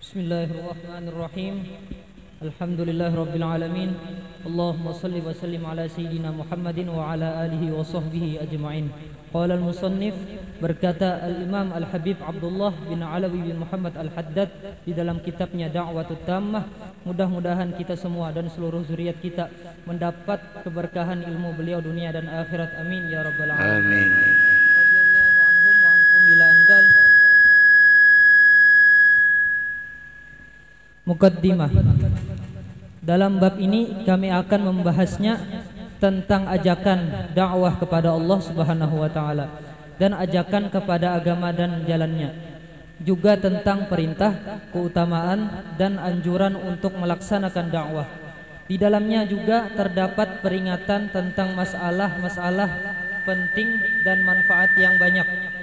Bismillahirrahmanirrahim. Alhamdulillahirabbil alamin. Allahumma shalli wa sallim ala sayyidina Muhammadin wa ala alihi wa sahbihi ajma'in. Qala al-musannif, berkata al-Imam Al-Habib Abdullah bin Alawi bin Muhammad Al-Haddad di dalam kitabnya Da'watut Tammah, mudah-mudahan kita semua dan seluruh zuriat kita mendapat keberkahan ilmu beliau dunia dan akhirat. Amin ya rabbal alamin. Amin. Radhiyallahu anhum wa ankum ila anqal. Muqaddimah. Dalam bab ini kami akan membahasnya tentang ajakan dakwah kepada Allah Subhanahu wa taala dan ajakan kepada agama dan jalannya. Juga tentang perintah, keutamaan dan anjuran untuk melaksanakan dakwah. Di dalamnya juga terdapat peringatan tentang masalah-masalah penting dan manfaat yang banyak.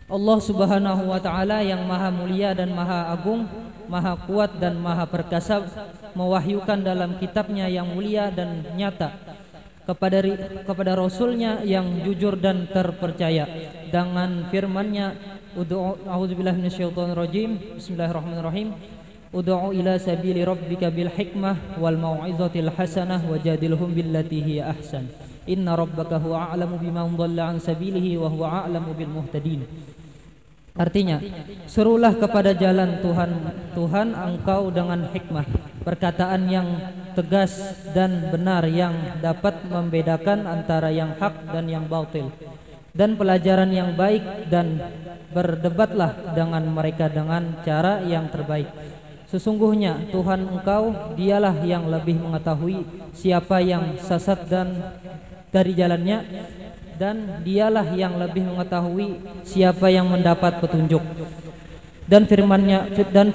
Allah Subhanahu wa taala yang maha mulia dan maha agung, maha kuat dan maha perkasa, mewahyukan dalam kitabnya yang mulia dan nyata kepada Rasulnya yang jujur dan terpercaya dengan firman-Nya, a'udzubillahi minasyaitonirrajim, bismillahirrahmanirrahim, ud'u ila sabili rabbika bil hikmah wal mau'izatil hasanah wajadilhum billati hiya ahsan inna rabbaka huwa a'lamu biman dhalla an sabilihi wa huwa a'lamu bil muhtadin. Artinya, serulah kepada jalan Tuhan engkau dengan hikmah, perkataan yang tegas dan benar yang dapat membedakan antara yang hak dan yang batil, dan pelajaran yang baik, dan berdebatlah dengan mereka dengan cara yang terbaik. Sesungguhnya Tuhan engkau dialah yang lebih mengetahui siapa yang sesat dan dari jalannya, dan dialah yang lebih mengetahui siapa yang mendapat petunjuk. Dan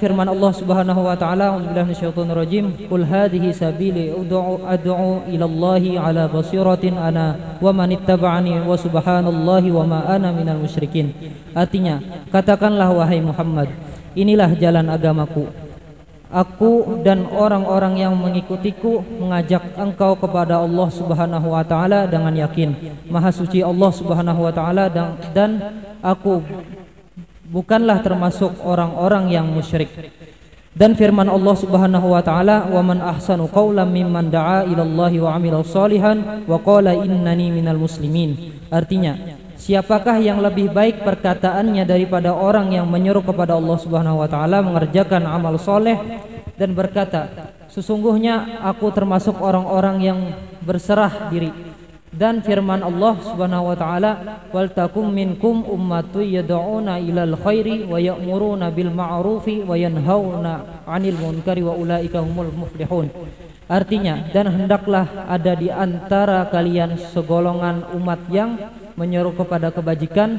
firman Allah Subhanahu wa taala, a'udzubillahi minasyaitonirrajim, qul hadhihi sabili ad'u ila Allahi ala basiratin ana wa man ittaba'ani wa subhanallahi wa ma ana minal musyrikin. Artinya, katakanlah wahai Muhammad, inilah jalan agamaku. Aku dan orang-orang yang mengikutiku mengajak engkau kepada Allah Subhanahu wa taala dengan yakin. Maha suci Allah Subhanahu wa taala, dan aku bukanlah termasuk orang-orang yang musyrik. Dan firman Allah Subhanahu wa taala, "Wa man ahsanu qawlan mimman da'a ila Allah wa 'amila shalihan wa qala innani minal muslimin." Artinya, siapakah yang lebih baik perkataannya daripada orang yang menyeru kepada Allah Subhanahu wa taala mengerjakan amal soleh dan berkata, sesungguhnya aku termasuk orang-orang yang berserah diri. Dan firman Allah Subhanahu wa taala, wal takum minkum ummatun yad'una ilal khairi wa ya'muruna bil ma'rufi wa yanhauna 'anil munkari wa ulaika humul muflihun. Artinya, dan hendaklah ada di antara kalian segolongan umat yang menyeru kepada kebajikan,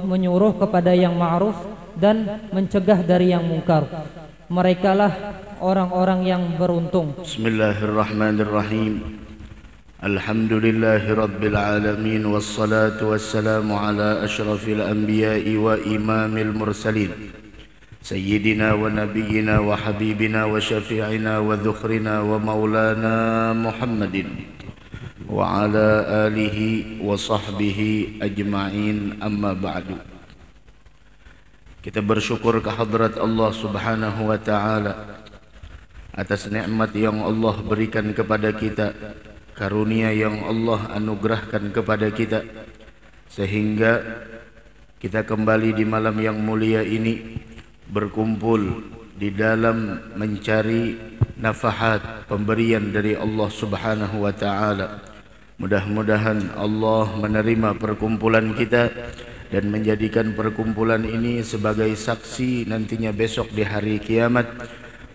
menyuruh kepada yang ma'ruf, dan mencegah dari yang mungkar. Merekalah orang-orang yang beruntung. Bismillahirrahmanirrahim. Alhamdulillahi rabbil alamin, wassalatu wassalamu ala asyrafil anbiya'i wa imamil mursalin, sayyidina wa nabiyyina wa habibina wa syafi'ina wa dhukhrina wa maulana Muhammadin wa ala alihi wa sahbihi ajma'in, amma ba'du. Kita bersyukur kehadrat Allah Subhanahu wa ta'ala atas nikmat yang Allah berikan kepada kita, karunia yang Allah anugerahkan kepada kita, sehingga kita kembali di malam yang mulia ini berkumpul di dalam mencari nafahat pemberian dari Allah Subhanahu wa ta'ala. Mudah-mudahan Allah menerima perkumpulan kita dan menjadikan perkumpulan ini sebagai saksi nantinya besok di hari kiamat,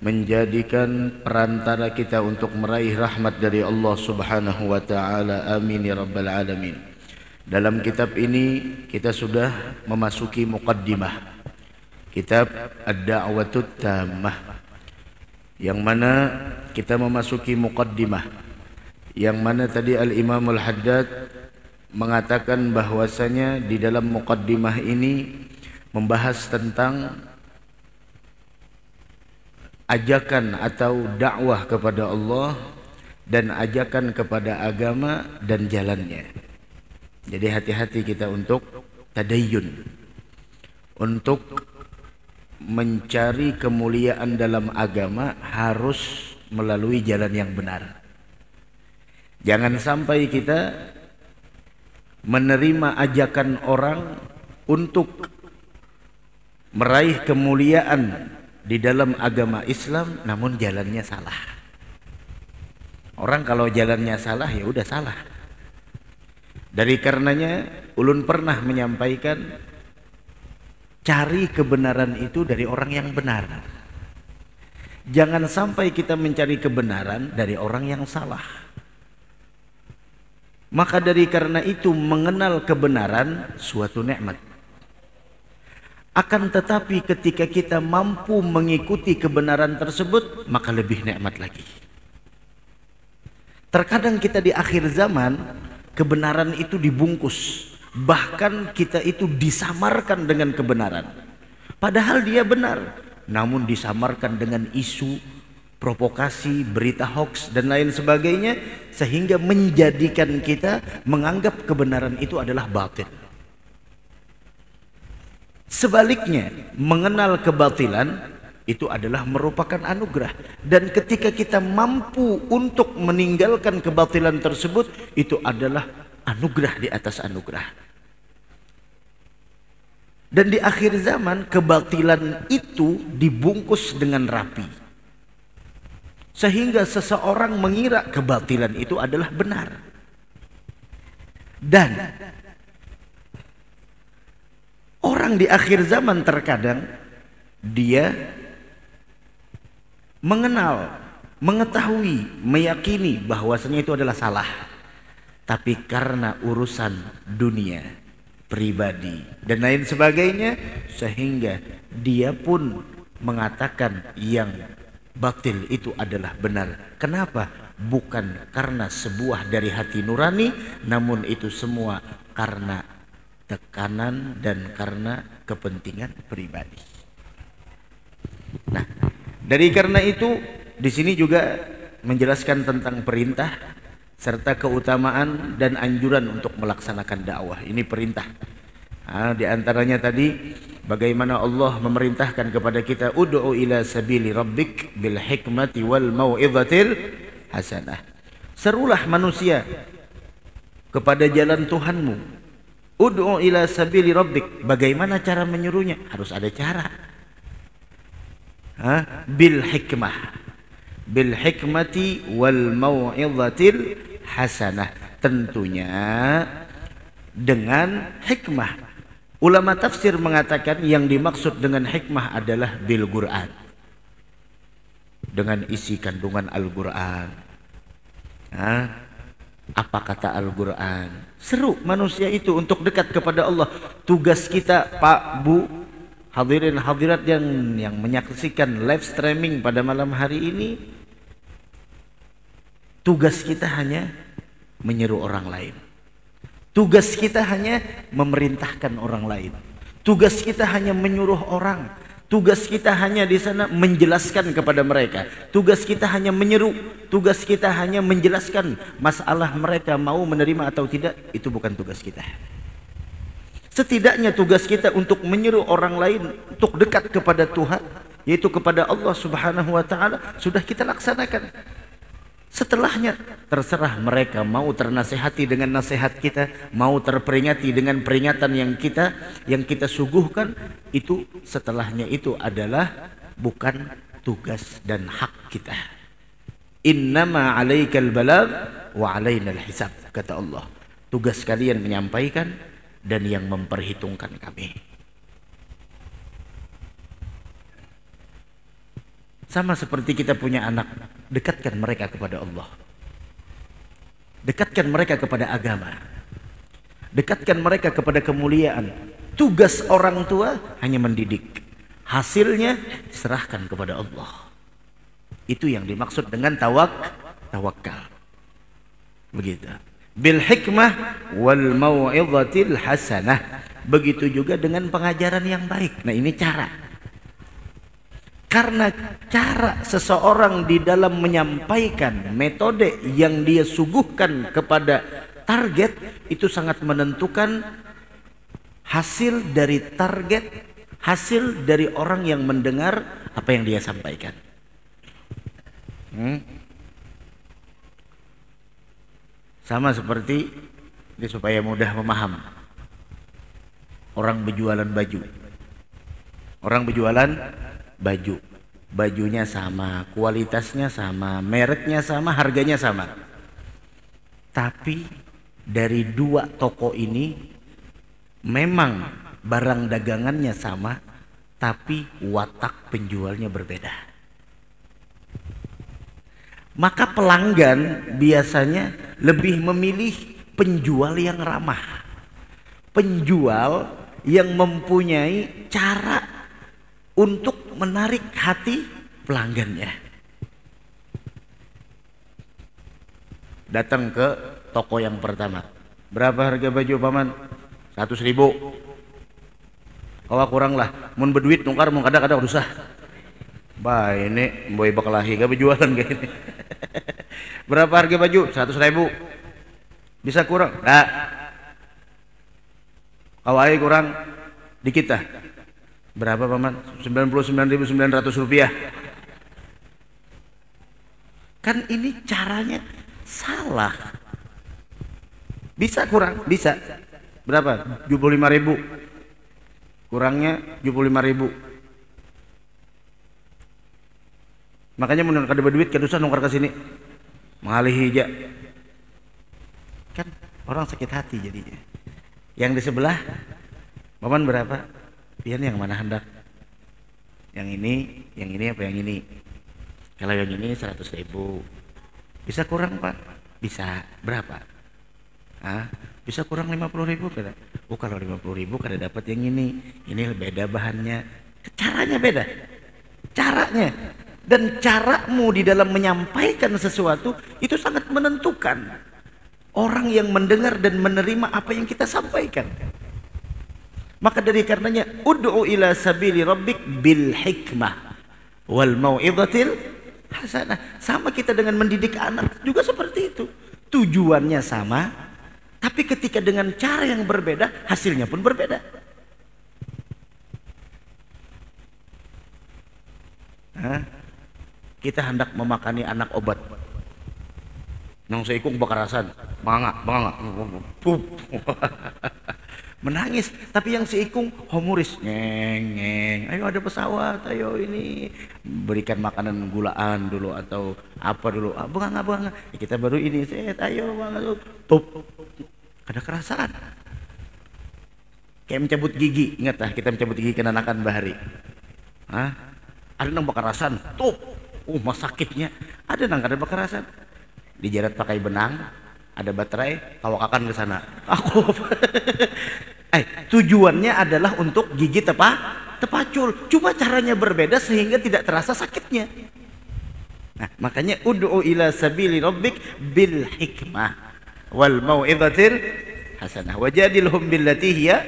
menjadikan perantara kita untuk meraih rahmat dari Allah Subhanahu wa ta'ala. Amin ya rabbal alamin. Dalam kitab ini kita sudah memasuki muqaddimah kitab Ad-Da'watut Tammah, yang mana kita memasuki muqaddimah, yang mana tadi Al-Imam Al-Haddad mengatakan bahwasanya di dalam muqaddimah ini membahas tentang ajakan atau dakwah kepada Allah dan ajakan kepada agama dan jalannya. Jadi hati-hati kita untuk tadayyun, untuk mencari kemuliaan dalam agama harus melalui jalan yang benar. Jangan sampai kita menerima ajakan orang untuk meraih kemuliaan di dalam agama Islam namun jalannya salah. Orang kalau jalannya salah ya udah salah. Dari karenanya ulun pernah menyampaikan, cari kebenaran itu dari orang yang benar. Jangan sampai kita mencari kebenaran dari orang yang salah. Maka dari karena itu mengenal kebenaran suatu nikmat. Akan tetapi ketika kita mampu mengikuti kebenaran tersebut, maka lebih nikmat lagi. Terkadang kita di akhir zaman, kebenaran itu dibungkus. Bahkan kita itu disamarkan dengan kebenaran. Padahal dia benar, namun disamarkan dengan isu, provokasi, berita hoax dan lain sebagainya, sehingga menjadikan kita menganggap kebenaran itu adalah batil. Sebaliknya, mengenal kebatilan itu adalah merupakan anugerah, dan ketika kita mampu untuk meninggalkan kebatilan tersebut, itu adalah anugerah di atas anugerah. Dan di akhir zaman kebatilan itu dibungkus dengan rapi, sehingga seseorang mengira kebatilan itu adalah benar. Dan orang di akhir zaman terkadang dia mengenal, mengetahui, meyakini bahwasanya itu adalah salah. Tapi karena urusan dunia, pribadi dan lain sebagainya, sehingga dia pun mengatakan yang batil itu adalah benar. Kenapa? Bukan karena sebuah dari hati nurani, namun itu semua karena tekanan dan karena kepentingan pribadi. Nah, dari karena itu di sini juga menjelaskan tentang perintah serta keutamaan dan anjuran untuk melaksanakan dakwah. Ini perintah. Di antaranya tadi bagaimana Allah memerintahkan kepada kita, ud'u ila sabili rabbik bil hikmati wal mau'izatil hasanah. Serulah manusia kepada jalan Tuhanmu. Ud'u ila sabili rabbik. Bagaimana cara menyuruhnya? Harus ada cara. Bil hikmah, bil hikmati wal mau'izatil hasanah. Tentunya dengan hikmah. Ulama tafsir mengatakan yang dimaksud dengan hikmah adalah bil Quran, dengan isi kandungan Al-Quran. Apa kata Al-Quran? Seru manusia itu untuk dekat kepada Allah. Tugas kita, Pak, Bu, hadirin hadirat yang menyaksikan live streaming pada malam hari ini, tugas kita hanya menyeru orang lain. Tugas kita hanya memerintahkan orang lain. Tugas kita hanya menyuruh orang. Tugas kita hanya di sana menjelaskan kepada mereka. Tugas kita hanya menyeru. Tugas kita hanya menjelaskan masalah mereka mau menerima atau tidak. Itu bukan tugas kita. Setidaknya tugas kita untuk menyeru orang lain untuk dekat kepada Tuhan, yaitu kepada Allah Subhanahu wa taala, sudah kita laksanakan. Setelahnya terserah mereka mau ternasehati dengan nasihat kita, mau terperingati dengan peringatan yang kita suguhkan, itu setelahnya itu adalah bukan tugas dan hak kita. Innama 'alaikal balagh wa 'alainal hisab, kata Allah. Tugas kalian menyampaikan dan yang memperhitungkan kami. Sama seperti kita punya anak, dekatkan mereka kepada Allah. Dekatkan mereka kepada agama. Dekatkan mereka kepada kemuliaan. Tugas orang tua hanya mendidik. Hasilnya serahkan kepada Allah. Itu yang dimaksud dengan tawakal. Begitu. Bil hikmah wal mau'izatil hasanah. Begitu juga dengan pengajaran yang baik. Nah, ini cara. Karena cara seseorang di dalam menyampaikan metode yang dia suguhkan kepada target itu sangat menentukan hasil dari target, hasil dari orang yang mendengar apa yang dia sampaikan. Sama seperti ini supaya mudah memaham. Orang berjualan baju. Orang berjualan baju. Bajunya sama, kualitasnya sama, mereknya sama, harganya sama. Tapi dari dua toko ini memang barang dagangannya sama, tapi watak penjualnya berbeda. Maka pelanggan biasanya lebih memilih penjual yang ramah, penjual yang mempunyai cara untuk menarik hati pelanggannya. Datang ke toko yang pertama. Berapa harga baju paman? 100.000. Kawa kurang lah. Mun berduit nukar, mun kadang-kadang usah. Bah ini boy bakalahi gak berjualan kayak ini. Berapa harga baju? 100.000. Bisa kurang? Nah. Kawai kurang dikit lah. Berapa paman? 99.900 rupiah. Kan ini caranya salah. Bisa kurang? Bisa. Berapa? 75.000. Kurangnya 75.000. Makanya menurut kada berduit kada usah nongkar ke sini. Mengalih aja. Kan orang sakit hati jadinya. Yang di sebelah, paman berapa? Pian yang mana hendak? Yang ini apa yang ini? Kalau yang ini 100.000. Bisa kurang pak? Bisa. Berapa? Bisa kurang 50.000 kada? Oh kalau 50.000 kada dapat yang ini beda bahannya. Caranya beda. Caranya. Dan caramu di dalam menyampaikan sesuatu itu sangat menentukan orang yang mendengar dan menerima apa yang kita sampaikan. Maka dari karenanya ud'u ila sabili rabbik bil hikmah wal mau'izatil hasanah. Sama kita dengan mendidik anak juga seperti itu. Tujuannya sama, tapi ketika dengan cara yang berbeda, hasilnya pun berbeda. Kita hendak memakani anak obat. Nang seikung bakarasan, bangga. Menangis, tapi yang seikung humoris, ngeng. Ayo ada pesawat, ayo ini berikan makanan gulaan dulu atau apa dulu. Bangga. Kita baru ini, ayo bangga. Ada kerasaan. Kayak mencabut gigi, ingat kita mencabut gigi kenanakan bahari. Ada nang bakarasan, mas sakitnya. Ada nang kada bakarasan. Dijarat pakai benang, ada baterai, kawakakan ke sana. Tujuannya adalah untuk gigi terpacul. Cuma caranya berbeda sehingga tidak terasa sakitnya. Nah, makanya ud'u ila sabili rabbik bil hikmah wal mau'izatil hasanah wajadilhum billati hiya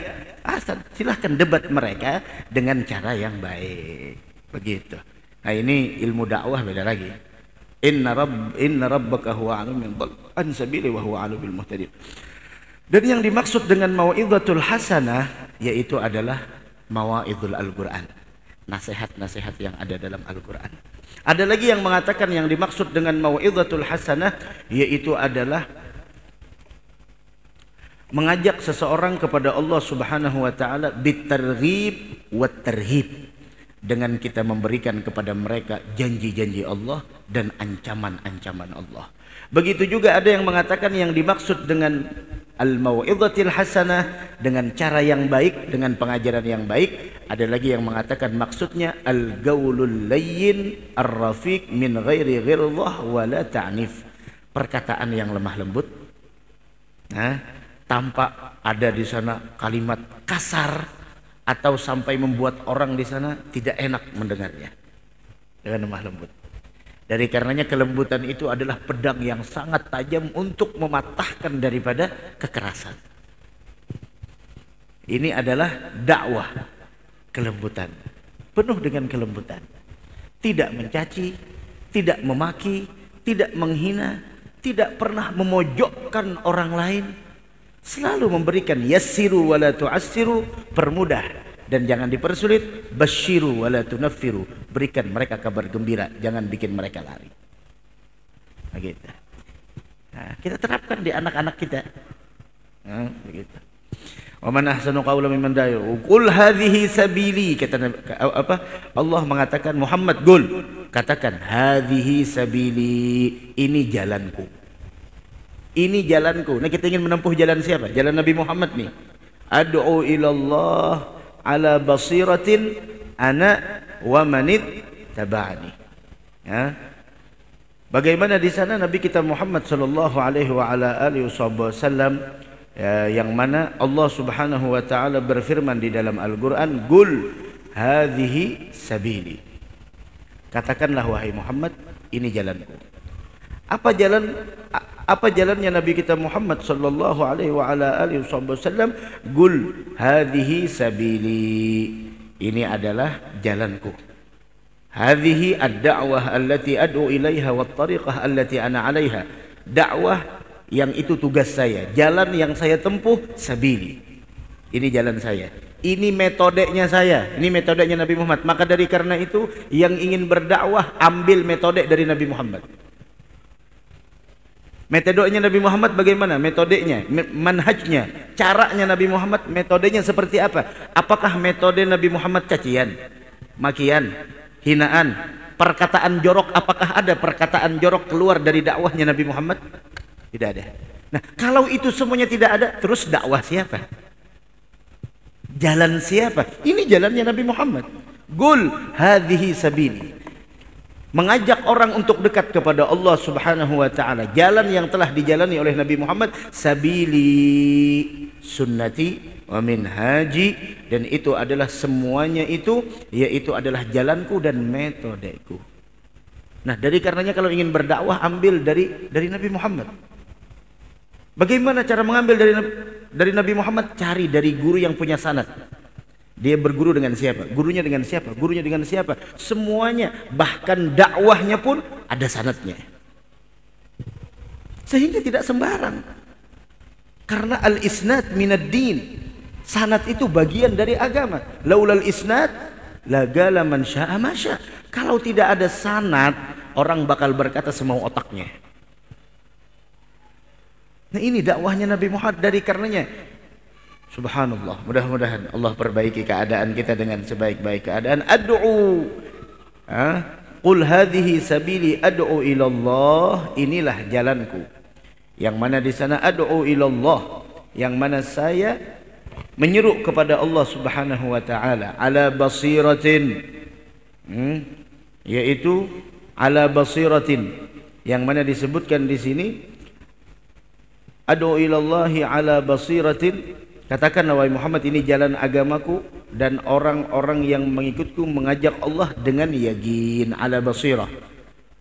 ahsan. Silahkan debat mereka dengan cara yang baik. Begitu. Nah, ini ilmu dakwah beda lagi. Inna rabbaka huwa alim an sabili wa huwa alim bil muhtadin. Dan yang dimaksud dengan mau'izatul hasanah yaitu adalah mau'izul Al-Qur'an. Nasihat-nasihat yang ada dalam Al-Qur'an. Ada lagi yang mengatakan yang dimaksud dengan mau'izatul hasanah yaitu adalah mengajak seseorang kepada Allah Subhanahu wa taala bitarghib wat tarhib. Dengan kita memberikan kepada mereka janji-janji Allah dan ancaman-ancaman Allah. Begitu juga ada yang mengatakan yang dimaksud dengan al-mau'izatil hasanah dengan cara yang baik, dengan pengajaran yang baik. Ada lagi yang mengatakan maksudnya al-gaulul layyin ar-rafiq min ghairi ghilzah wa la ta'nif. Perkataan yang lemah lembut. Tanpa ada di sana kalimat kasar atau sampai membuat orang di sana tidak enak mendengarnya. Dengan lemah lembut. Dari karenanya kelembutan itu adalah pedang yang sangat tajam untuk mematahkan daripada kekerasan. Ini adalah dakwah kelembutan. Penuh dengan kelembutan. Tidak mencaci, tidak memaki, tidak menghina, tidak pernah memojokkan orang lain. Selalu memberikan yassiru wala tu'assiru, permudah dan jangan dipersulit. Basyiru wa la tunaffiru, berikan mereka kabar gembira, jangan bikin mereka lari. Begitu. Nah, kita terapkan di anak-anak kita. Nah, begitu. Wa man ahsanu qawlan mimman da'a qul hadhihi sabili, kata Allah mengatakan, Muhammad qul, katakan hadhihi sabili, ini jalanku. Ini jalanku. Nah, kita ingin menempuh jalan siapa? Jalan Nabi Muhammad nih. Ad'u ilallah ala basiratin ana wa manit taba'ani. Ya. Bagaimana di sana Nabi kita Muhammad sallallahu alaihi wa ala alihi wasallam, yang mana Allah Subhanahu wa taala berfirman di dalam Al-Qur'an, "Qul hadhihi sabili." Katakanlah wahai Muhammad, ini jalanku. Apa jalannya Nabi kita Muhammad sallallahu alaihi wa ala alihi wasallam? "Qul hadhihi sabili." Ini adalah jalanku. Hadhihi ad-da'wah allati ad'u ilaiha wat tariqah allati ana 'alaiha. Dakwah yang itu tugas saya, jalan yang saya tempuh, sabili. Ini jalan saya. Ini metodenya saya. Ini metodenya Nabi Muhammad. Maka dari karena itu, yang ingin berdakwah ambil metode dari Nabi Muhammad. Metodenya Nabi Muhammad bagaimana? Metodenya, manhajnya, caranya Nabi Muhammad, metodenya seperti apa? Apakah metode Nabi Muhammad cacian, makian, hinaan, perkataan jorok? Apakah ada perkataan jorok keluar dari dakwahnya Nabi Muhammad? Tidak ada. Nah, kalau itu semuanya tidak ada, terus dakwah siapa? Jalan siapa? Ini jalannya Nabi Muhammad. Qul hadhihi sabili. Mengajak orang untuk dekat kepada Allah Subhanahu wa taala. Jalan yang telah dijalani oleh Nabi Muhammad, sabili sunnati wa minhaji, dan itu adalah semuanya itu, yaitu adalah jalanku dan metodeku. Nah, dari karenanya kalau ingin berdakwah ambil dari Nabi Muhammad. Bagaimana cara mengambil dari Nabi Muhammad? Cari dari guru yang punya sanad. Dia berguru dengan siapa? Gurunya dengan siapa? Gurunya dengan siapa? Semuanya, bahkan dakwahnya pun ada sanadnya. Sehingga tidak sembarang. Karena al-isnad minad din. Sanad itu bagian dari agama. Laulal isnad lagala man syaa ma syaa. Kalau tidak ada sanad, orang bakal berkata semau otaknya. Nah, ini dakwahnya Nabi Muhammad. Dari karenanya, subhanallah, mudah-mudahan Allah perbaiki keadaan kita dengan sebaik-baik keadaan. Ad'u, qul hadhihi sabili ad'u ilallah, inilah jalanku. Yang mana di sana ad'u ilallah, yang mana saya menyeru kepada Allah Subhanahu wa taala ala basiratin, yaitu ala basiratin, yang mana disebutkan di sini ad'u ilallahi ala basiratin. Katakan wahai Muhammad, ini jalan agamaku dan orang-orang yang mengikutku mengajak Allah dengan yakin, ala basirah.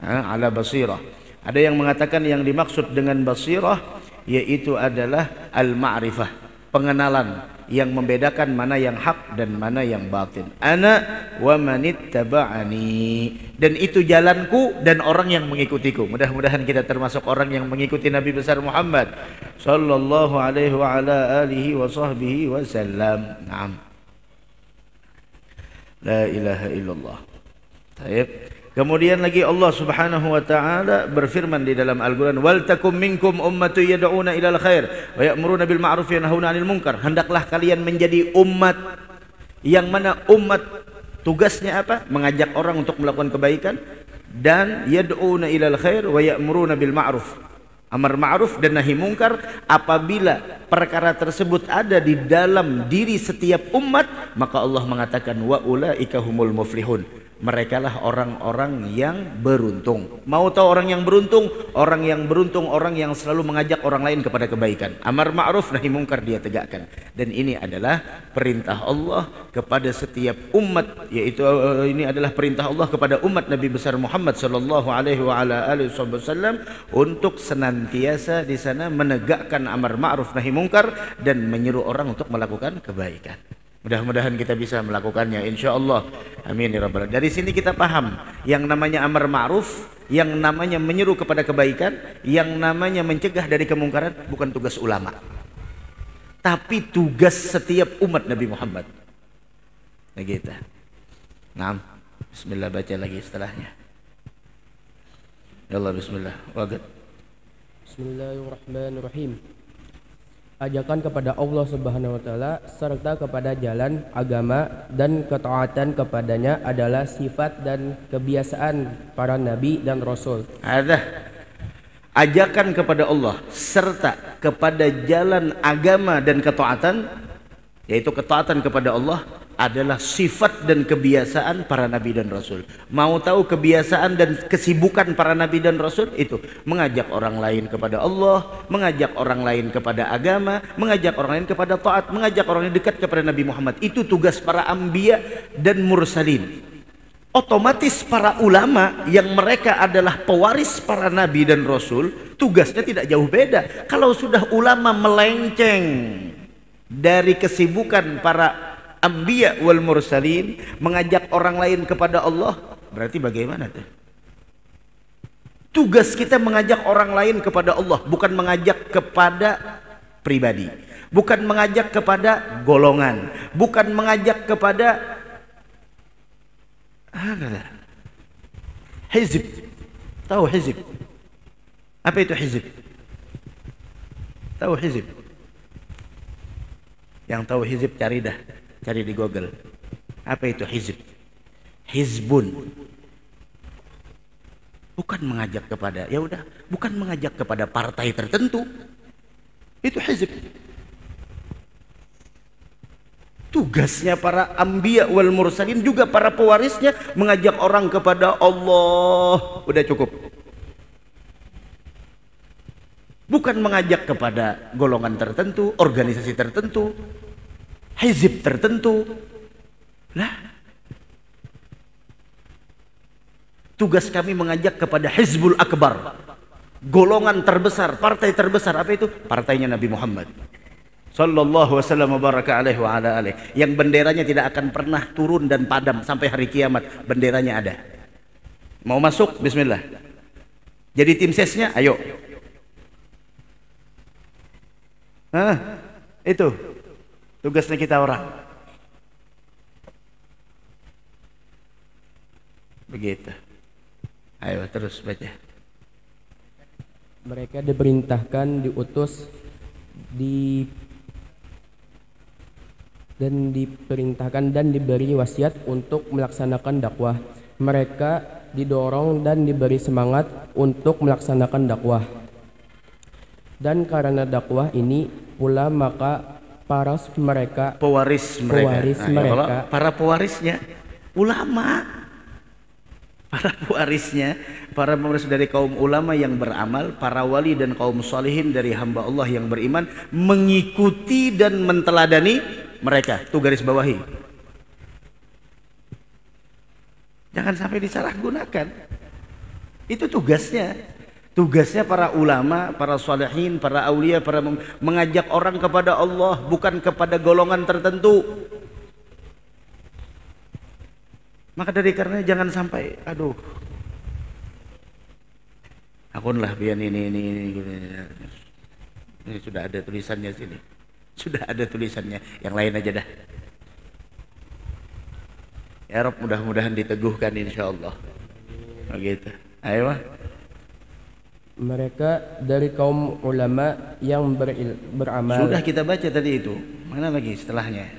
Ala basirah. Ada yang mengatakan yang dimaksud dengan basirah yaitu adalah al-ma'rifah, pengenalan yang membedakan mana yang hak dan mana yang batin. Ana wa manittaba'ani, dan itu jalanku dan orang yang mengikutiku. Mudah-mudahan kita termasuk orang yang mengikuti Nabi besar Muhammad sallallahu alaihi wa ala alihi wa sahbihi wasallam. Naam. La ilaha illallah. Baik. Kemudian lagi Allah Subhanahu wa taala berfirman di dalam Al-Qur'an, "Wal takum minkum ummatun yad'una ilal khair wa ya'muruna bil ma'ruf wa yanhauna 'anil munkar." Hendaklah kalian menjadi umat yang mana umat tugasnya apa? Mengajak orang untuk melakukan kebaikan, dan yad'una ilal khair wa ya'muruna bil ma'ruf. Amar ma'ruf dan nahi mungkar. Apabila perkara tersebut ada di dalam diri setiap umat, maka Allah mengatakan wa ulaika humul muflihun. Merekalah orang-orang yang beruntung. Mau tahu orang yang beruntung? Orang yang beruntung, orang yang selalu mengajak orang lain kepada kebaikan. Amar ma'ruf nahi mungkar dia tegakkan. Dan ini adalah perintah Allah kepada setiap umat, yaitu ini adalah perintah Allah kepada umat Nabi besar Muhammad sallallahu alaihi wa ala alihi wasallam untuk senantiasa di sana menegakkan amar ma'ruf nahi mungkar dan menyeru orang untuk melakukan kebaikan. Mudah-mudahan kita bisa melakukannya, insyaallah. Amin ya rabbal alamin. Dari sini kita paham yang namanya amar ma'ruf, yang namanya menyeru kepada kebaikan, yang namanya mencegah dari kemungkaran bukan tugas ulama, tapi tugas setiap umat Nabi Muhammad. Begitu. Naam. Bismillah, baca lagi setelahnya. Ya Allah, bismillah. Waqad. Bismillahirrahmanirrahim. Ajakan kepada Allah Subhanahu wa taala serta kepada jalan agama dan ketaatan kepadanya adalah sifat dan kebiasaan para nabi dan rasul. Ada ajakan kepada Allah serta kepada jalan agama dan ketaatan, yaitu ketaatan kepada Allah adalah sifat dan kebiasaan para nabi dan rasul. Mau tahu kebiasaan dan kesibukan para nabi dan rasul? Itu mengajak orang lain kepada Allah, mengajak orang lain kepada agama, mengajak orang lain kepada taat, mengajak orang lain dekat kepada Nabi Muhammad. Itu tugas para anbiya dan mursalin. Otomatis para ulama yang mereka adalah pewaris para nabi dan rasul, tugasnya tidak jauh beda. Kalau sudah ulama melenceng dari kesibukan para anbiya wal mursalin, mengajak orang lain kepada Allah, berarti bagaimana tuh? Tugas kita mengajak orang lain kepada Allah, bukan mengajak kepada pribadi, bukan mengajak kepada golongan, bukan mengajak kepada hizib. Tahu hizib? Apa itu hizib? Tahu hizib? Yang tahu hizib cari dah. Cari di Google. Apa itu hizib? Hizbun. Bukan mengajak kepada, ya udah, bukan mengajak kepada partai tertentu. Itu hizib. Tugasnya para anbiya wal mursalin, juga para pewarisnya, mengajak orang kepada Allah. Udah cukup. Bukan mengajak kepada golongan tertentu, organisasi tertentu, hizib tertentu. Lah, tugas kami mengajak kepada Hizbul Akbar, golongan terbesar, partai terbesar. Apa itu? Partainya Nabi Muhammad sallallahu wasallam wa baraka alaihi wa ala alaihi, yang benderanya tidak akan pernah turun dan padam sampai hari kiamat. Benderanya ada. Mau masuk? Bismillah. Jadi tim sesnya? Ayo. Itu tugasnya kita orang. Begitu. Ayo terus baca. Mereka diperintahkan, diutus, diperintahkan dan diberi wasiat untuk melaksanakan dakwah. Mereka didorong dan diberi semangat untuk melaksanakan dakwah. Dan karena dakwah ini pula maka pewaris mereka, para pewarisnya ulama, para pewarisnya, para pewaris dari kaum ulama yang beramal, para wali dan kaum salihin dari hamba Allah yang beriman, mengikuti dan menteladani mereka. Tuh garis bawahi, jangan sampai disalahgunakan. Itu tugasnya. Tugasnya para ulama, para salihin, para aulia, para mengajak orang kepada Allah, bukan kepada golongan tertentu. Maka dari karenanya jangan sampai, aduh, akunlah biar ini sudah ada tulisannya sini, sudah ada tulisannya, yang lain aja dah. Ya Rabb, mudah-mudahan diteguhkan insyaallah. Begitu. Ayo. Mereka dari kaum ulama yang beramal. Sudah kita baca tadi itu. Mana lagi setelahnya?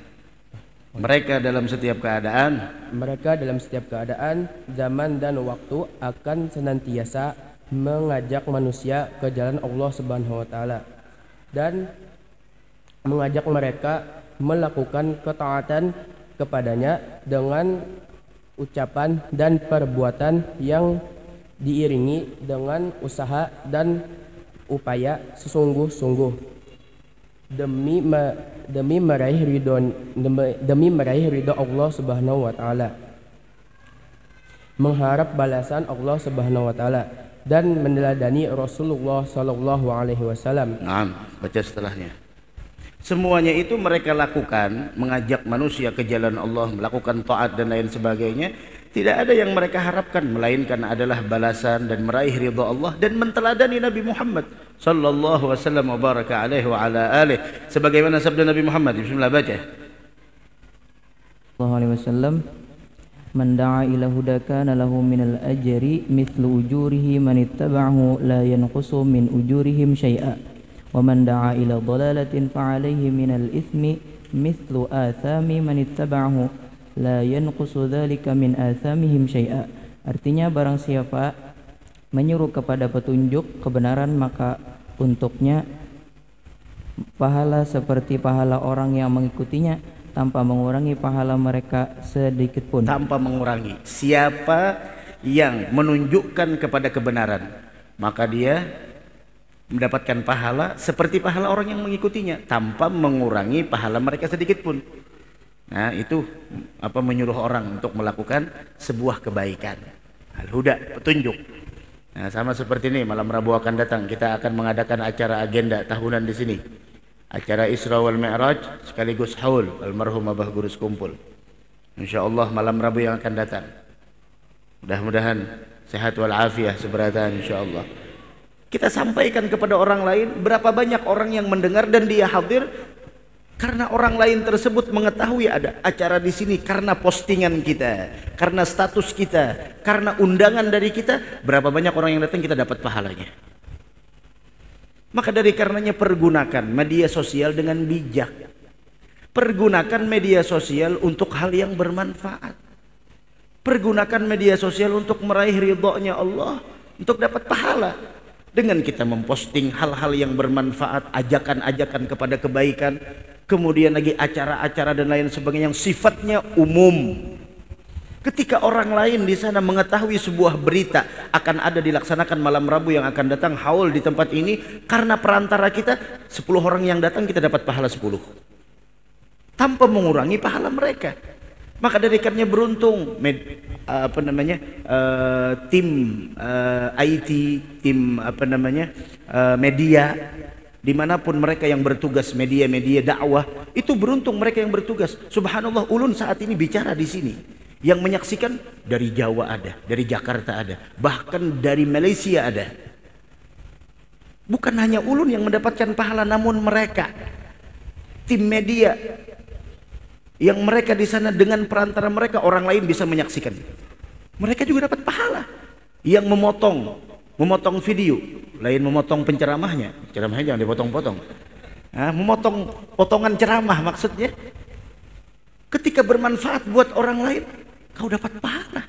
Mereka dalam setiap keadaan. Mereka dalam setiap keadaan, zaman dan waktu akan senantiasa mengajak manusia ke jalan Allah Subhanahu wa taala dan mengajak mereka melakukan ketaatan kepadanya dengan ucapan dan perbuatan yang diiringi dengan usaha dan upaya sesungguh-sungguh demi meraih ridho Allah Subhanahu wa taala, mengharap balasan Allah Subhanahu wa taala dan meneladani Rasulullah sallallahu alaihi wasallam. Nah, baca setelahnya. Semuanya itu mereka lakukan, mengajak manusia ke jalan Allah, melakukan taat dan lain sebagainya. Tidak ada yang mereka harapkan melainkan adalah balasan dan meraih ridha Allah dan menteladani Nabi Muhammad sallallahu wasallam wa baraka alaihi wa ala alihi, sebagaimana sabda Nabi Muhammad. Bismillah, baca. sallallahu alaihi wasallam, man da'a ila huda kana lahu minal ajri mithlu ujurihi man ittaba'ahu la yanqusu min ujurihim syai'a wa man da'a ila dhalalatin fa 'alaihi minal ithmi mithlu athami man ittaba'ahu la yanqusu dzalika min athamihim syai'a. Artinya, barang siapa menyuruh kepada petunjuk kebenaran, maka untuknya pahala seperti pahala orang yang mengikutinya tanpa mengurangi pahala mereka sedikit pun. Tanpa mengurangi. Siapa yang menunjukkan kepada kebenaran, maka dia mendapatkan pahala seperti pahala orang yang mengikutinya tanpa mengurangi pahala mereka sedikit pun. Nah, itu menyuruh orang untuk melakukan sebuah kebaikan. Al-Huda, petunjuk. Nah, sama seperti ini, malam Rabu akan datang kita akan mengadakan acara agenda tahunan di sini. Acara Isra wal Mi'raj sekaligus haul almarhum Abah Gurus kumpul. Insyaallah malam Rabu yang akan datang. Mudah-mudahan sehat wal afiah seberatan insyaallah. Kita sampaikan kepada orang lain, berapa banyak orang yang mendengar dan dia hadir karena orang lain tersebut mengetahui ada acara di sini, karena postingan kita, karena status kita, karena undangan dari kita. Berapa banyak orang yang datang, kita dapat pahalanya. Maka dari karenanya pergunakan media sosial dengan bijak. Pergunakan media sosial untuk hal yang bermanfaat. Pergunakan media sosial untuk meraih ridhonya Allah, untuk dapat pahala. Dengan kita memposting hal-hal yang bermanfaat, ajakan-ajakan kepada kebaikan, kemudian lagi acara-acara dan lain sebagainya yang sifatnya umum. Ketika orang lain di sana mengetahui sebuah berita akan ada dilaksanakan malam Rabu yang akan datang haul di tempat ini, karena perantara kita 10 orang yang datang kita dapat pahala 10 tanpa mengurangi pahala mereka. Maka dari karenanya beruntung tim IT, tim media, dimanapun mereka yang bertugas, media dakwah itu beruntung mereka yang bertugas. Subhanallah, ulun saat ini bicara di sini, yang menyaksikan dari Jawa ada, dari Jakarta ada, bahkan dari Malaysia ada. Bukan hanya ulun yang mendapatkan pahala, namun mereka tim media yang mereka di sana, dengan perantara mereka orang lain bisa menyaksikan. Mereka juga dapat pahala. Yang memotong video, lain memotong penceramahnya jangan dipotong-potong. Memotong potongan ceramah maksudnya. Ketika bermanfaat buat orang lain, kau dapat pahala.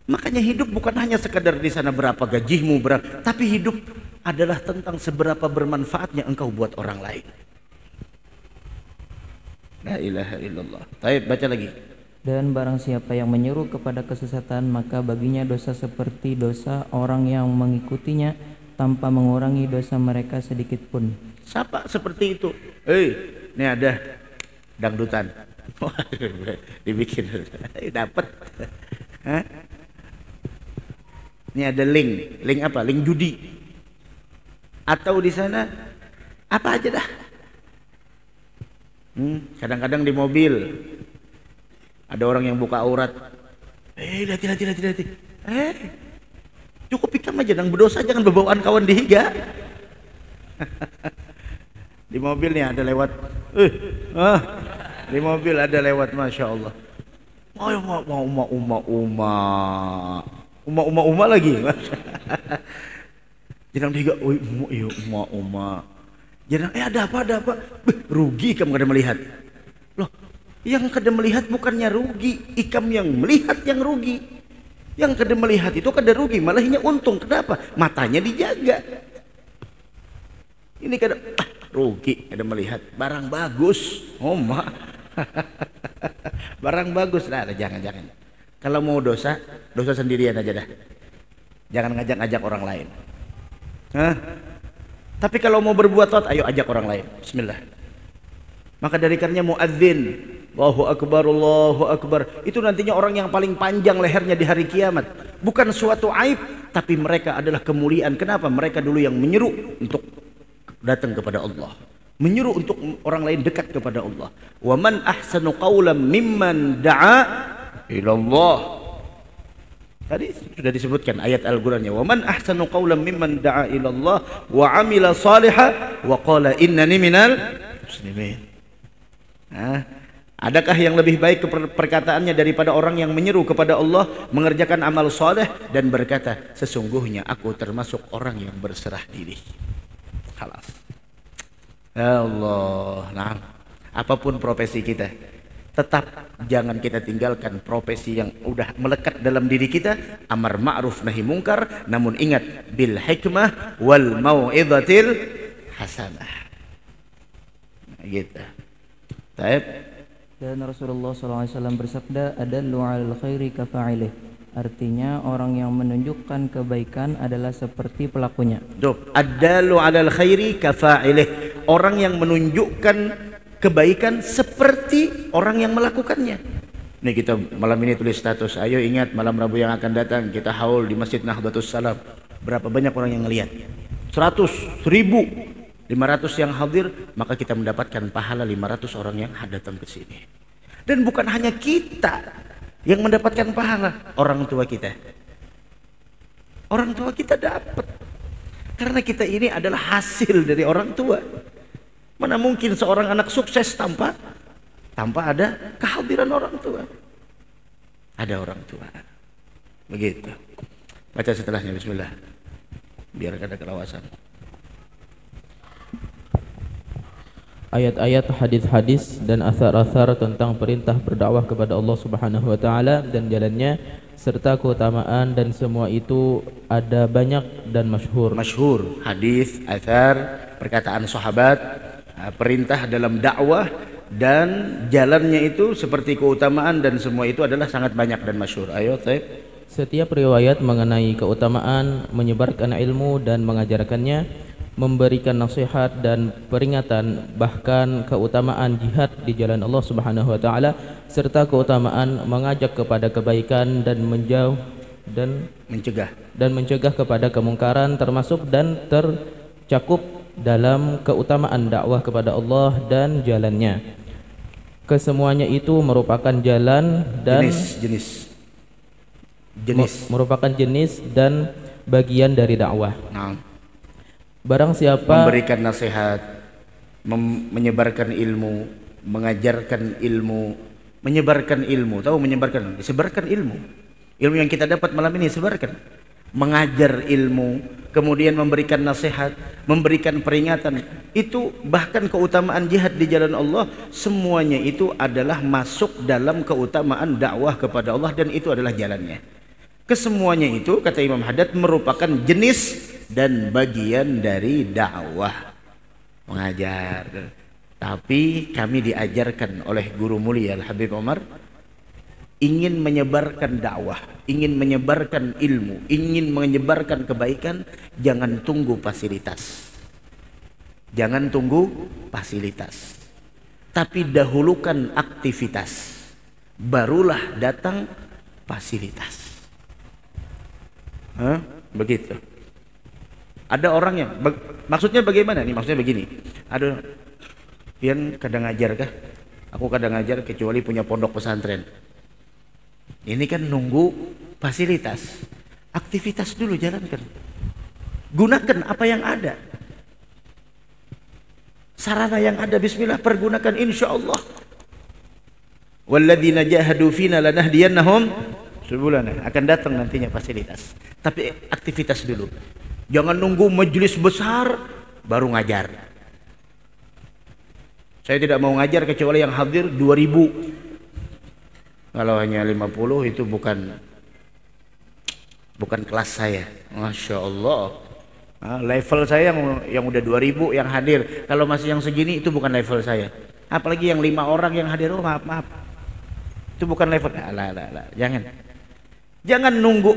Makanya hidup bukan hanya sekadar di sana berapa gajimu, tapi hidup adalah tentang seberapa bermanfaatnya engkau buat orang lain. La ilaha illallah. Baik, baca lagi. Dan barang siapa yang menyuruh kepada kesesatan, maka baginya dosa seperti dosa orang yang mengikutinya tanpa mengurangi dosa mereka sedikit pun. Siapa seperti itu? Ini ada dangdutan. Dibikin dapat. Ini ada link apa? Link judi. Atau di sana apa aja dah. Kadang-kadang di mobil ada orang yang buka aurat. Hati. Cukup ikam aja, dan berdosa jangan berbawaan kawan dihiga. Di mobil nih ada lewat. Di mobil ada lewat, masya Allah. Uma lagi. Jangan dihiga. Uma. Jangan, ada apa? Rugi ikam kada melihat. Loh, yang kada melihat bukannya rugi, ikam yang melihat yang rugi. Yang kada melihat itu kada rugi, malahnya untung. Kenapa? Matanya dijaga. Ini kada rugi, kada melihat. Barang bagus, barang bagus. Jangan. Kalau mau dosa sendirian aja dah. Jangan ngajak-ngajak orang lain. Tapi kalau mau berbuat taat, ayo ajak orang lain. Bismillah. Maka dari karenanya muadzin, Allahu Akbar, itu nantinya orang yang paling panjang lehernya di hari kiamat. Bukan suatu aib, tapi mereka adalah kemuliaan. Kenapa? Mereka dulu yang menyeru untuk datang kepada Allah, menyuruh untuk orang lain dekat kepada Allah. Wa man ahsanu qawlan mimman da'a ila Allah. Tadi sudah disebutkan ayat Al-Qur'annya, wa man ahsanu qawlan mimman da'a ila Allah wa 'amila shalihan wa qala innani minal muslimin. Adakah yang lebih baik perkataannya daripada orang yang menyeru kepada Allah, mengerjakan amal soleh dan berkata, sesungguhnya aku termasuk orang yang berserah diri. Khalas. Ya Allah. Nah, apapun profesi kita, tetap jangan kita tinggalkan profesi yang udah melekat dalam diri kita, amar ma'ruf nahi mungkar, namun ingat bil hikmah wal mau'izatil hasanah. Gitu. Baik. Dan Rasulullah SAW bersabda, adallu 'alal khairi kafa'ilih. Artinya orang yang menunjukkan kebaikan adalah seperti pelakunya. Adallu 'alal khairi kafa'ilih. Orang yang menunjukkan kebaikan seperti orang yang melakukannya. Nih kita malam ini tulis status, ayo ingat malam Rabu yang akan datang kita haul di Masjid Nahdlatus Salam. Berapa banyak orang yang ngelihat? 100, 1000, 500 yang hadir, maka kita mendapatkan pahala 500 orang yang datang ke sini. Dan bukan hanya kita yang mendapatkan pahala, orang tua kita. Orang tua kita dapat. Karena kita ini adalah hasil dari orang tua. Mana mungkin seorang anak sukses tanpa ada kehadiran orang tua. Ada orang tua. Begitu. Baca setelahnya, bismillah. Biar ada kelawasan. Ayat-ayat, hadis-hadis dan athar-athar tentang perintah berdakwah kepada Allah Subhanahu wa taala dan jalannya serta keutamaan, dan semua itu ada banyak dan masyhur. Masyhur, hadis, athar, perkataan sahabat, perintah dalam dakwah dan jalannya itu seperti keutamaan, dan semua itu adalah sangat banyak dan masyhur. Ayo, Taib. Setiap riwayat mengenai keutamaan menyebarkan ilmu dan mengajarkannya, memberikan nasihat dan peringatan, bahkan keutamaan jihad di jalan Allah Subhanahu wa taala serta keutamaan mengajak kepada kebaikan dan mencegah kepada kemungkaran, termasuk dan tercakup dalam keutamaan dakwah kepada Allah dan jalannya. Kesemuanya itu merupakan jalan dan merupakan jenis dan bagian dari dakwah. Barang siapa memberikan nasihat, menyebarkan ilmu, mengajarkan ilmu, menyebarkan ilmu, tahu menyebarkan, disebarkan ilmu. Ilmu yang kita dapat malam ini sebarkan. Mengajar ilmu, kemudian memberikan nasihat, memberikan peringatan. Itu bahkan keutamaan jihad di jalan Allah, semuanya itu adalah masuk dalam keutamaan dakwah kepada Allah, dan itu adalah jalannya. Kesemuanya itu, kata Imam Haddad, merupakan jenis dan bagian dari dakwah, mengajar. Tapi kami diajarkan oleh guru mulia Al-Habib Umar, ingin menyebarkan dakwah, ingin menyebarkan ilmu, ingin menyebarkan kebaikan, jangan tunggu fasilitas. Jangan tunggu fasilitas, tapi dahulukan aktivitas, barulah datang fasilitas. Begitu. Ada orang yang maksudnya bagaimana nih? Maksudnya begini. Ada yang kadang ngajar kah? Aku kadang ngajar kecuali punya pondok pesantren. Ini kan nunggu fasilitas. Aktivitas dulu jalankan. Gunakan apa yang ada. Sarana yang ada, bismillah, pergunakan, insyaallah. Walladzina jahadu fina lanahdiyannahum subulana. Akan datang nantinya fasilitas. Tapi aktivitas dulu. Jangan nunggu majelis besar baru ngajar. Saya tidak mau ngajar kecuali yang hadir 2000. Kalau hanya 50 itu bukan kelas saya. Masya Allah. Level saya yang udah 2000 yang hadir. Kalau masih yang segini itu bukan level saya. Apalagi yang 5 orang yang hadir, oh maaf. Itu bukan level. Jangan nunggu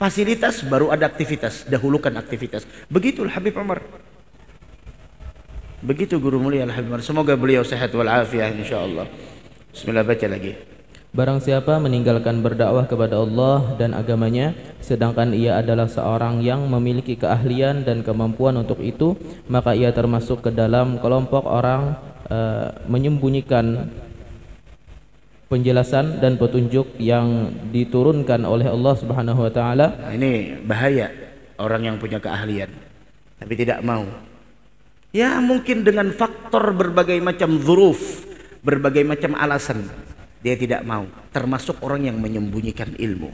fasilitas baru ada aktivitas, dahulukan aktivitas. Begitulah Habib Umar. Begitu guru mulia Al-Habib Umar. Semoga beliau sehat walafiat insyaallah. Bismillah, baca lagi. Barang siapa meninggalkan berdakwah kepada Allah dan agamanya, sedangkan ia adalah seorang yang memiliki keahlian dan kemampuan untuk itu, maka ia termasuk ke dalam kelompok orang menyembunyikan penjelasan dan petunjuk yang diturunkan oleh Allah Subhanahu wa taala. Nah, ini bahaya orang yang punya keahlian tapi tidak mau. Ya mungkin dengan faktor berbagai macam dzuruf, berbagai macam alasan dia tidak mau. Termasuk orang yang menyembunyikan ilmu,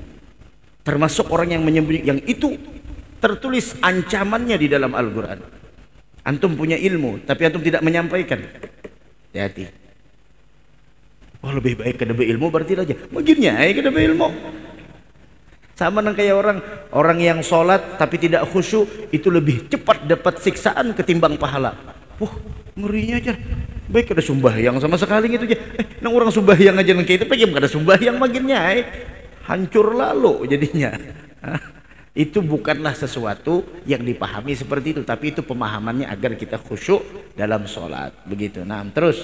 termasuk orang yang menyembunyikan, yang itu tertulis ancamannya di dalam Al-Quran. Antum punya ilmu tapi antum tidak menyampaikan, hati-hati. Oh, lebih baik kedebe ilmu berarti aja begini ya kedebe ilmu. Sama dengan kayak orang yang sholat tapi tidak khusyuk, itu lebih cepat dapat siksaan ketimbang pahala. Wah, ngerinya aja. Baik ada sembahyang sama sekali gitu aja. Nang orang sembahyang aja nang kayak itu, pengen ada sembahyang makinnya, hancur lalu jadinya. Itu bukanlah sesuatu yang dipahami seperti itu, tapi itu pemahamannya agar kita khusyuk dalam sholat. Begitu. Nah, terus.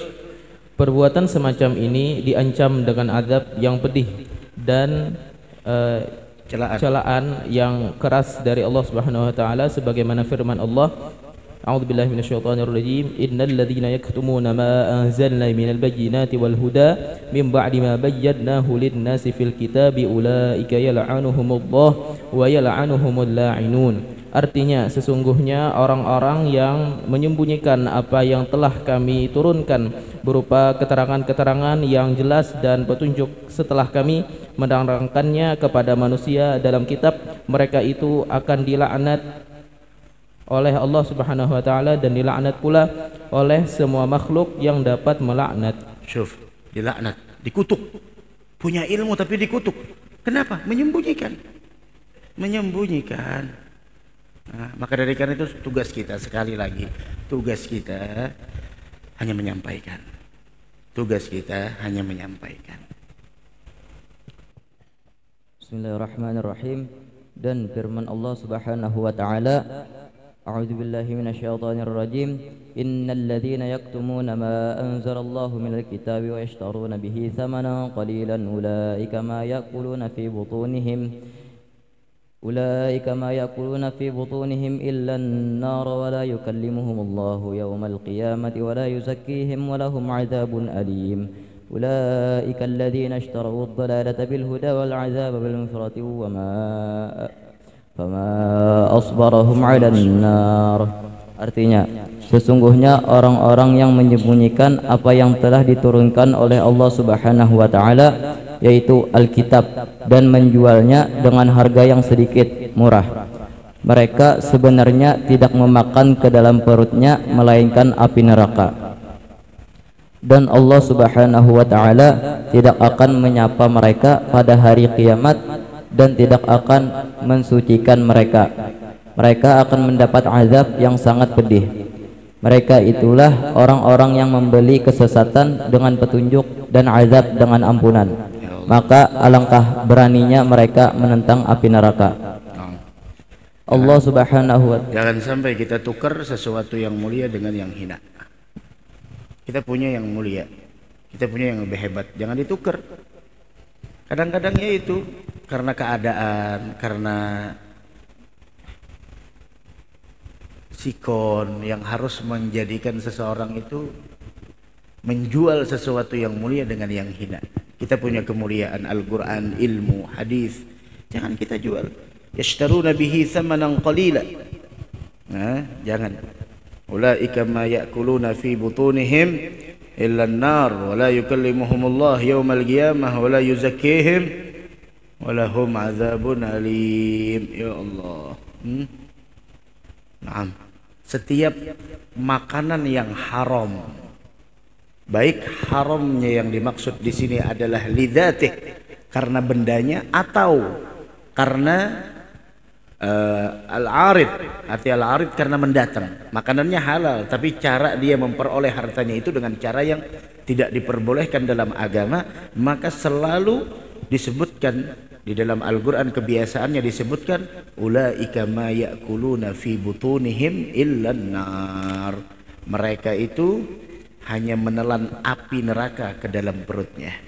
Perbuatan semacam ini diancam dengan azab yang pedih dan celaan yang keras dari Allah Subhanahu wa taala, sebagaimana firman Allah, A'udzubillahi minasyaitonir rajim, innal ladzina yaktumuna ma anzalna minal bayyinati wal huda min ba'di ma bayyanahu lin-nasi fil kitabi ulaika yal'anuhumullah wa yal'anuhumul la'inun. Artinya, sesungguhnya orang-orang yang menyembunyikan apa yang telah kami turunkan berupa keterangan-keterangan yang jelas dan petunjuk setelah kami menerangkannya kepada manusia dalam kitab, mereka itu akan dilaknat oleh Allah Subhanahu wa taala dan dilaknat pula oleh semua makhluk yang dapat melaknat. Syuf, dilaknat, dikutuk. Punya ilmu tapi dikutuk. Kenapa? Menyembunyikan. Menyembunyikan. Nah, maka dari karena itu tugas kita, sekali lagi, tugas kita hanya menyampaikan. Tugas kita hanya menyampaikan. Bismillahirrahmanirrahim. Dan firman Allah Subhanahu wa taala, A'udzu billahi minasyaitonir rajim. Innal ladzina yaktumuna ma anzalallahu minal kitabi wa yashtaruna bihi thamanan qalilan ulaika ma ya'kuluna fi butunihim illa an-nar wa la yukallimuhumullahu yawmal qiyamati wa la yuzakkihim wa lahum 'adzabun alim. Ulaika alladhina ishtaraw ad-dalalata bil huda wal 'adzaba bil maghfirati wa fama asbarahum 'alan nar. Artinya, sesungguhnya orang-orang yang menyembunyikan apa yang telah diturunkan oleh Allah Subhanahu wa taala, yaitu Alkitab, dan menjualnya dengan harga yang sedikit murah, mereka sebenarnya tidak memakan ke dalam perutnya melainkan api neraka. Dan Allah Subhanahu wa taala tidak akan menyapa mereka pada hari kiamat dan tidak akan mensucikan mereka. Mereka akan mendapat azab yang sangat pedih. Mereka itulah orang-orang yang membeli kesesatan dengan petunjuk dan azab dengan ampunan. Maka alangkah beraninya mereka menentang api neraka. Allah Subhanahu wa ta'ala. Jangan sampai kita tukar sesuatu yang mulia dengan yang hina. Kita punya yang mulia, kita punya yang lebih hebat, jangan ditukar. Kadang-kadang ya itu karena keadaan, karena sikon yang harus menjadikan seseorang itu menjual sesuatu yang mulia dengan yang hina. Kita punya kemuliaan Al-Quran, ilmu, hadis, jangan kita jual. Yashtaruna bihi thamanan qalila. Nah, jangan. Ulaika ma ya'kuluna fi butunihim illa an-nar wa la yukallimuhumullah yawmal qiyamah wa la yuzakkihim wa lahum 'adzabun alim. Ya Allah. Naam. Setiap makanan yang haram, baik haramnya yang dimaksud di sini adalah lidzatih, karena bendanya, atau karena al-arid, arti al-arid karena mendatang. Makanannya halal, tapi cara dia memperoleh hartanya itu dengan cara yang tidak diperbolehkan dalam agama, maka selalu disebutkan di dalam Al-Quran, kebiasaannya disebutkan ulaika ma ya'kuluna fi butunihim illan nar. Mereka itu hanya menelan api neraka ke dalam perutnya.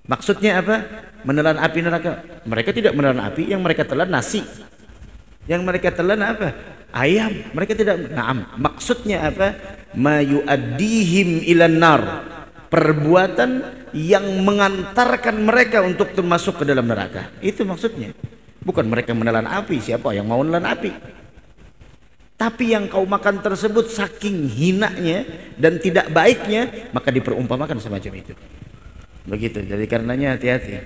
Maksudnya apa? Menelan api neraka. Mereka tidak menelan api, yang mereka telan nasi. Yang mereka telan apa? Ayam. Mereka tidak. Naam. Maksudnya apa? Ma yu'addihim ilan nar. Perbuatan yang mengantarkan mereka untuk termasuk ke dalam neraka. Itu maksudnya. Bukan mereka menelan api. Siapa yang mau menelan api? Tapi yang kau makan tersebut saking hinanya dan tidak baiknya, maka diperumpamakan semacam itu. Begitu. Jadi karenanya hati-hati.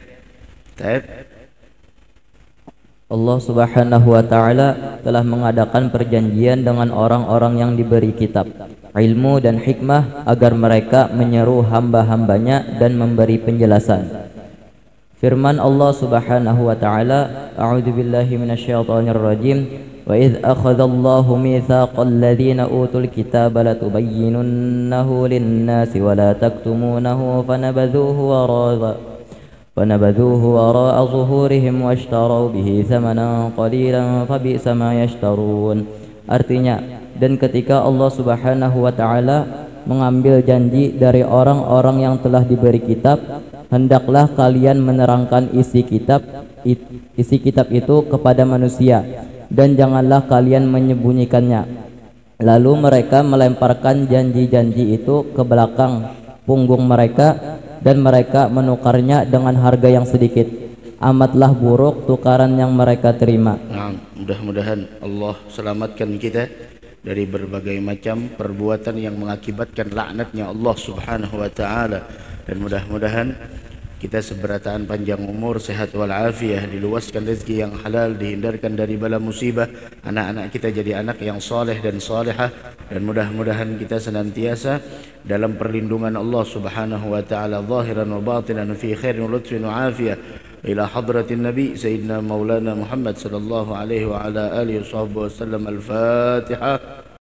Allah Subhanahu wa taala telah mengadakan perjanjian dengan orang-orang yang diberi kitab, ilmu dan hikmah agar mereka menyeru hamba-hambanya dan memberi penjelasan. Firman Allah Subhanahu wa taala, A'udzu billahi minasyaitonir rajim. Wa idz akhadallahu mitsaqal ladzina utul kitaba latubayyinunnahu lin-nasi wa la taktumunahu fanabadhuhu wara'a zuhurihim washtaraw bihi thamanan qalilan fabi'sa ma yashtarun. Artinya, dan ketika Allah Subhanahu wa taala mengambil janji dari orang-orang yang telah diberi kitab, hendaklah kalian menerangkan isi kitab itu kepada manusia, dan janganlah kalian menyembunyikannya. Lalu mereka melemparkan janji-janji itu ke belakang punggung mereka, dan mereka menukarnya dengan harga yang sedikit. Amatlah buruk tukaran yang mereka terima. Nah, mudah-mudahan Allah selamatkan kita dari berbagai macam perbuatan yang mengakibatkan laknatnya Allah Subhanahu wa taala, dan mudah-mudahan kita seberataan panjang umur, sehat walafiat, diluaskan rezeki yang halal, dihindarkan dari bala musibah, anak-anak kita jadi anak yang saleh dan salihah, dan mudah-mudahan kita senantiasa dalam perlindungan Allah Subhanahu wa taala zahiran wa batinan fi khairin wa lutfin wa afiyah. Ila hadratin Nabi Sayyidina Maulana Muhammad sallallahu alaihi wa ala alihi wa sahbihi wasallam. Al-Fatihah.